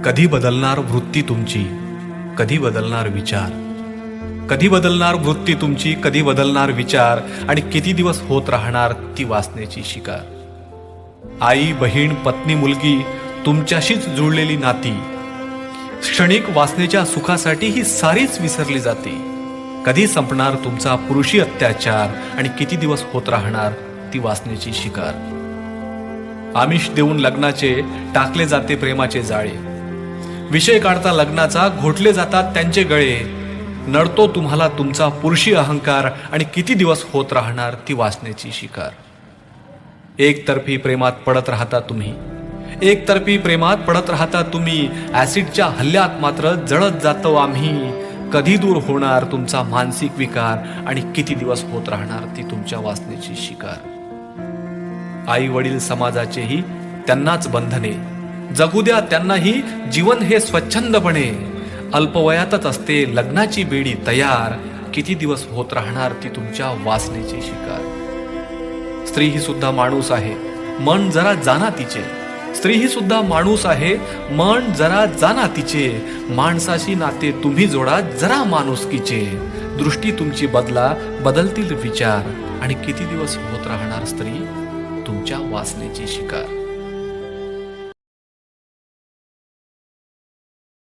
कधी बदलणार वृत्ती तुमची, कधी बदलणार विचार, कधी बदलणार वृत्ती तुमची, कधी बदलणार विचार, आणि किती दिवस होत राहणार ती वासनेची शिकार. आई बहीण पत्नी मुलगी तुमच्याशीच जुळलेली नाती क्षणिक वासनेच्या सुखासाठी ही सारीच विसरली जाते. कधी संपणार तुमचा पुरुषी अत्याचार, आणि किती दिवस होत राहणार ती वासनेची शिकार. आमिष देऊन लग्नाचे टाकले जाते प्रेमाचे जाळे, विषय काढता लग्नाचा घोटले जातात त्यांचे गळे. नडतो तुम्हाला तुमचा पुरुषी अहंकार, आणि किती दिवस होत राहणार ती वासनेची शिकार. एकतर्फी प्रेमात पडत राहता तुम्ही, एकतर्फी प्रेमात पडत राहता तुम्ही. ऍसिडच्या हल्ल्यात मात्र जळत जातो आम्ही. कधी दूर होणार तुमचा मानसिक विकार, आणि किती दिवस होत राहणार ती तुमच्या वासनेची शिकार. आई वडील समाजाचेही त्यांनाच बंधने, जगू द्या त्यांनाही जीवन हे स्वच्छंदपणे. अल्पवयातच असते लग्नाची बेडी तयार, किती दिवस होत राहणार ती तुमच्या वासनेची शिकार. स्त्री ही सुद्धा माणूस आहे, मन जरा जाना तिचे. स्त्री ही सुद्धा माणूस आहे, मन जरा जाना तिचे. माणसाशी नाते तुम्ही जोडा जरा माणुसकीचे. दृष्टी तुमची बदला, बदलतील विचार, आणि किती दिवस होत राहणार स्त्री तुमच्या वासनेची शिकार.